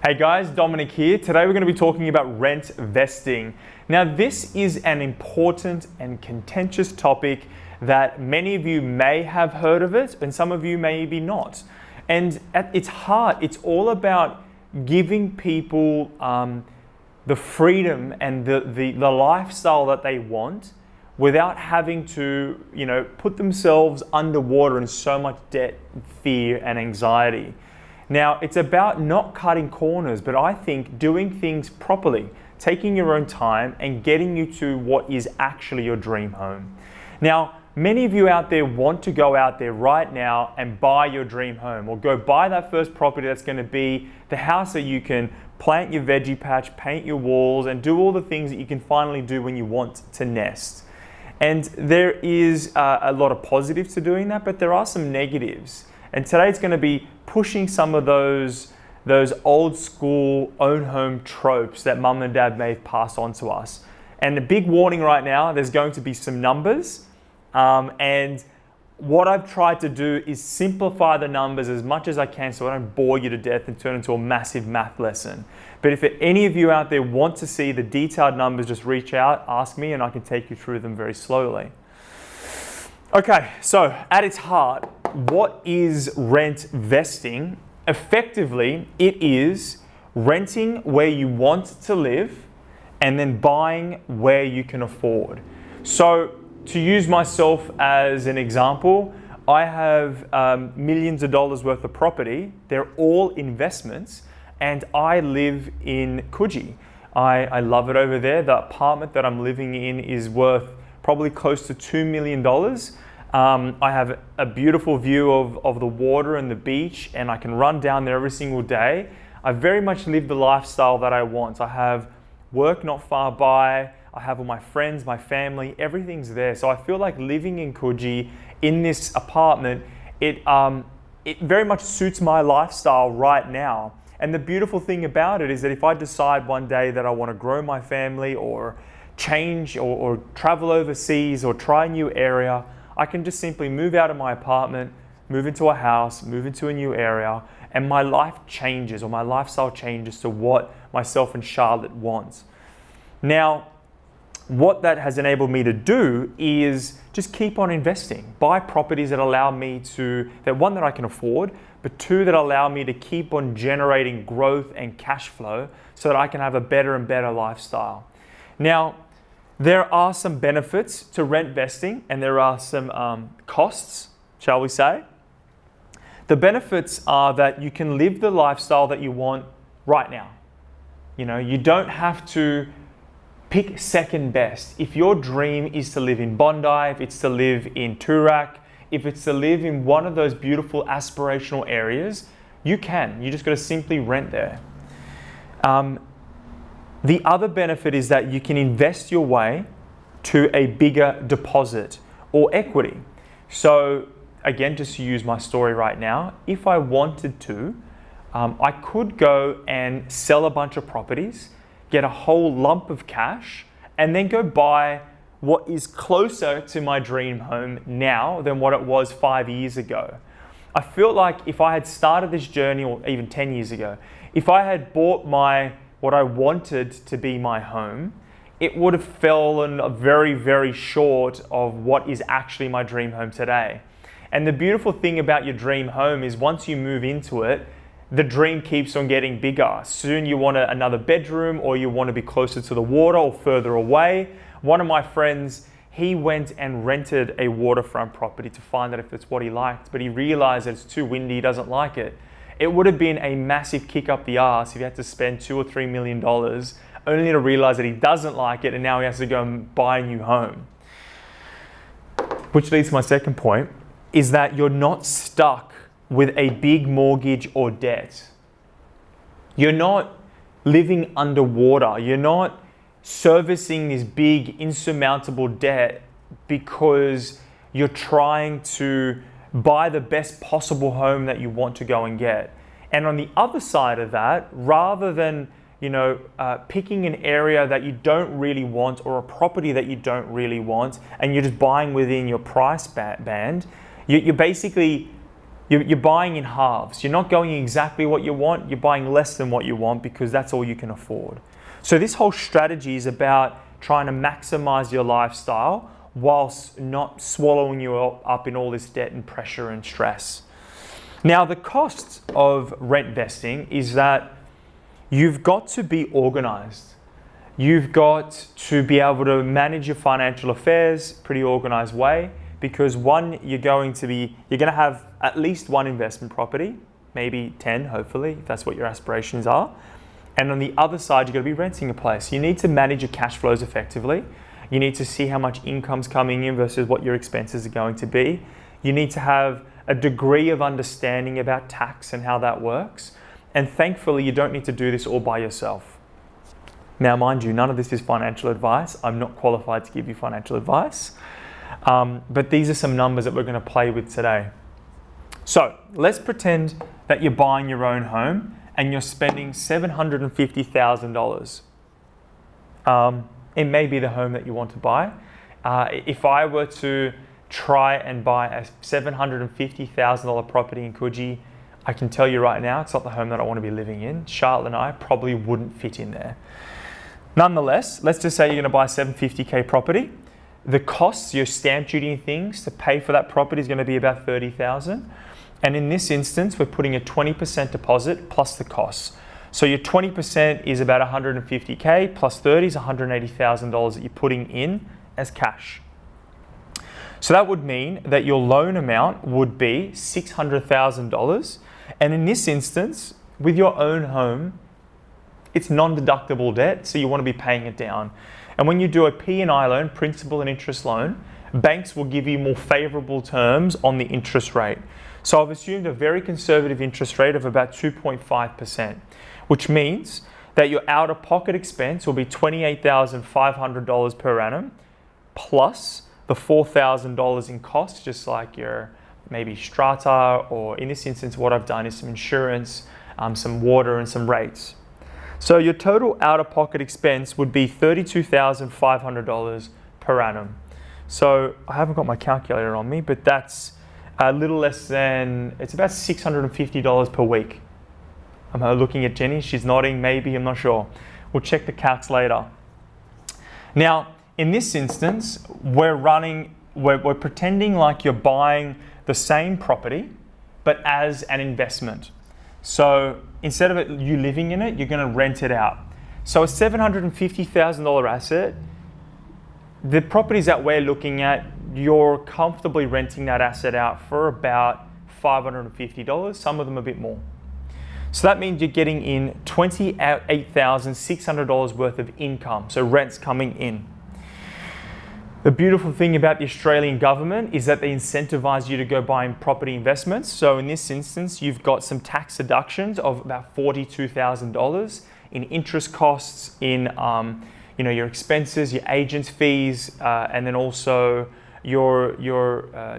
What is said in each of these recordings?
Hey guys, Dominic here. Today we're going to be talking about rent vesting. Now this is an important and contentious topic that many of you may have heard of it and some of you maybe not. And at its heart, it's all about giving people the freedom and the lifestyle that they want without having to, put themselves underwater in so much debt, fear and anxiety. Now, it's about not cutting corners, but I think doing things properly, taking your own time and getting you to what is actually your dream home. Now, many of you out there want to go out there right now and buy your dream home, or go buy that first property that's going to be the house that you can plant your veggie patch, paint your walls, and do all the things that you can finally do when you want to nest. And there is a lot of positives to doing that, but there are some negatives. And today it's going to be pushing some of those old school own home tropes that mum and dad may have passed on to us. And a big warning right now, there's going to be some numbers. And what I've tried to do is simplify the numbers as much as I can so I don't bore you to death and turn into a massive math lesson. But if any of you out there want to see the detailed numbers, just reach out, ask me, and I can take you through them very slowly. Okay, so at its heart, what is rent vesting? Effectively, it is renting where you want to live and then buying where you can afford. So to use myself as an example, I have millions of dollars worth of property. They're all investments and I live in Coogee. I love it over there. The apartment that I'm living in is worth probably close to $2 million. I have a beautiful view of the water and the beach, and I can run down there every single day. I very much live the lifestyle that I want. I have work not far by. I have all my friends, my family, everything's there. So I feel like living in Coogee in this apartment, it very much suits my lifestyle right now. And the beautiful thing about it is that if I decide one day that I want to grow my family or change or travel overseas or try a new area, I can just simply move out of my apartment, move into a house, move into a new area, and my life changes or my lifestyle changes to what myself and Charlotte want. Now, what that has enabled me to do is just keep on investing, buy properties that allow me to, one, that I can afford, but two, that allow me to keep on generating growth and cash flow so that I can have a better and better lifestyle. Now, there are some benefits to rent vesting and there are some costs, shall we say. The benefits are that you can live the lifestyle that you want right now. You don't have to pick second best. If your dream is to live in Bondi, if it's to live in Toorak, if it's to live in one of those beautiful aspirational areas, you can. You just got to simply rent there. The other benefit is that you can invest your way to a bigger deposit or equity. So again, just to use my story right now, if I wanted to, I could go and sell a bunch of properties, get a whole lump of cash, and then go buy what is closer to my dream home now than what it was 5 years ago. I feel like if I had started this journey, or even 10 years ago, if I had bought what I wanted to be my home, it would have fallen very, very short of what is actually my dream home today. And the beautiful thing about your dream home is once you move into it, the dream keeps on getting bigger. Soon you want another bedroom, or you want to be closer to the water or further away. One of my friends, he went and rented a waterfront property to find out if it's what he liked, but he realized that it's too windy, he doesn't like it. It would have been a massive kick up the arse if he had to spend $2 or $3 million only to realize that he doesn't like it and now he has to go and buy a new home. Which leads to my second point, is that you're not stuck with a big mortgage or debt. You're not living underwater. You're not servicing this big insurmountable debt because you're trying to buy the best possible home that you want to go and get. And on the other side of that, rather than picking an area that you don't really want or a property that you don't really want and you're just buying within your price band, you're basically You're buying in halves. You're not going exactly what you want. You're buying less than what you want because that's all you can afford. So this whole strategy is about trying to maximize your lifestyle whilst not swallowing you up in all this debt and pressure and stress. Now, the cost of rent vesting is that you've got to be organized. You've got to be able to manage your financial affairs pretty organized way, because one, you're going to have at least one investment property, maybe 10, hopefully, if that's what your aspirations are. And on the other side, you're going to be renting a place. You need to manage your cash flows effectively. You need to see how much income's coming in versus what your expenses are going to be. You need to have a degree of understanding about tax and how that works. And thankfully, you don't need to do this all by yourself. Now, mind you, none of this is financial advice. I'm not qualified to give you financial advice. But these are some numbers that we're going to play with today. So let's pretend that you're buying your own home and you're spending $750,000. It may be the home that you want to buy. If I were to try and buy a $750,000 property in Coogee, I can tell you right now, it's not the home that I want to be living in. Charlotte and I probably wouldn't fit in there. Nonetheless, let's just say you're going to buy a $750K property. The costs, your stamp duty and things to pay for that property is going to be about $30,000. And in this instance, we're putting a 20% deposit plus the costs. So your 20% is about $150K plus 30 is $180,000 that you're putting in as cash. So that would mean that your loan amount would be $600,000. And in this instance, with your own home, it's non-deductible debt, so you want to be paying it down. And when you do a P&I loan, principal and interest loan, banks will give you more favorable terms on the interest rate. So I've assumed a very conservative interest rate of about 2.5%, which means that your out-of-pocket expense will be $28,500 per annum, plus the $4,000 in costs, just like your maybe strata, or in this instance, what I've done is some insurance, some water and some rates. So your total out-of-pocket expense would be $32,500 per annum. So I haven't got my calculator on me, but that's a little less than, it's about $650 per week. I'm looking at Jenny, she's nodding, maybe, I'm not sure. We'll check the calcs later. Now, in this instance, we're pretending like you're buying the same property, but as an investment. So instead of you living in it, you're going to rent it out. So a $750,000 asset, the properties that we're looking at, you're comfortably renting that asset out for about $550, some of them a bit more. So that means you're getting in $28,600 worth of income, so rent's coming in. The beautiful thing about the Australian government is that they incentivize you to go buying property investments. So in this instance, you've got some tax deductions of about $42,000 in interest costs, in your expenses, your agent's fees, and then also your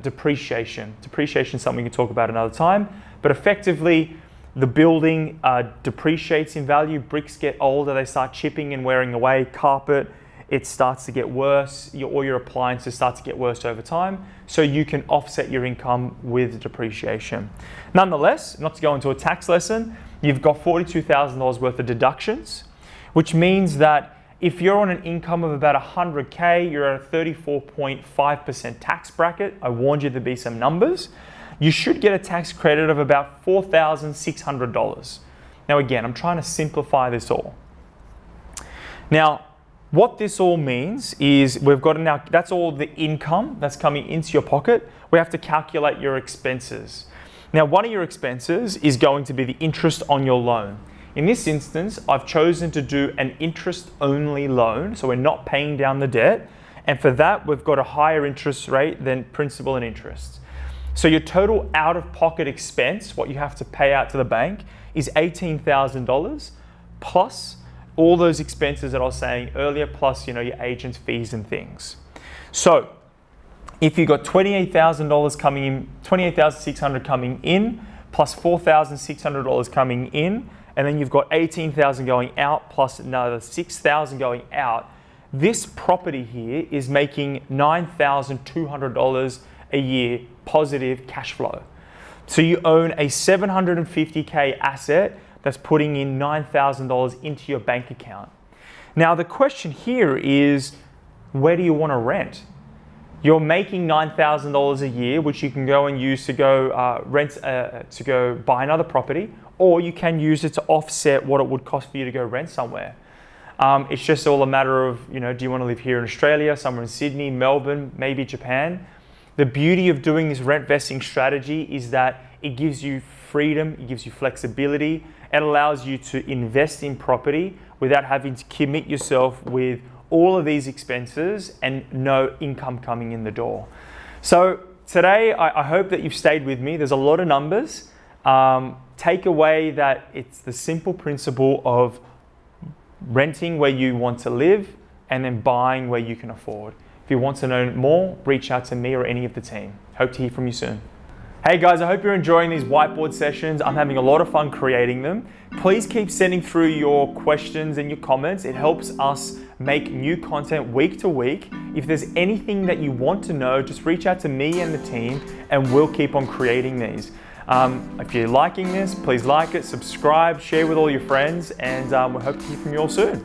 depreciation. Depreciation is something we can talk about another time. But effectively, the building depreciates in value. Bricks get older, they start chipping and wearing away. Carpet, it starts to get worse. All your appliances start to get worse over time. So you can offset your income with depreciation. Nonetheless, not to go into a tax lesson, you've got $42,000 worth of deductions, which means that if you're on an income of about 100K, you're at a 34.5% tax bracket. I warned you there'd be some numbers. You should get a tax credit of about $4,600. Now again, I'm trying to simplify this all. Now, what this all means is we've got now, that's all the income that's coming into your pocket. We have to calculate your expenses. Now, one of your expenses is going to be the interest on your loan. In this instance, I've chosen to do an interest-only loan, so we're not paying down the debt. And for that, we've got a higher interest rate than principal and interest. So your total out-of-pocket expense, what you have to pay out to the bank, is $18,000 plus all those expenses that I was saying earlier, plus your agent's fees and things. So if you've got $28,000 coming in, $28,600 coming in, plus $4,600 coming in, and then you've got $18,000 going out, plus another $6,000 going out, this property here is making $9,200 a year positive cash flow. So you own a $750K asset that's putting in $9,000 into your bank account. Now the question here is, where do you want to rent? You're making $9,000 a year, which you can go and use to go to go buy another property, or you can use it to offset what it would cost for you to go rent somewhere. It's just all a matter of, do you want to live here in Australia, somewhere in Sydney, Melbourne, maybe Japan? The beauty of doing this rent vesting strategy is that it gives you freedom, it gives you flexibility, it allows you to invest in property without having to commit yourself with all of these expenses and no income coming in the door. So today, I hope that you've stayed with me. There's a lot of numbers. Take away that it's the simple principle of renting where you want to live and then buying where you can afford. If you want to know more, reach out to me or any of the team. Hope to hear from you soon. Hey guys, I hope you're enjoying these whiteboard sessions. I'm having a lot of fun creating them. Please keep sending through your questions and your comments. It helps us make new content week to week. If there's anything that you want to know, just reach out to me and the team and we'll keep on creating these. If you're liking this, please like it, subscribe, share with all your friends, and we hope to hear from you all soon.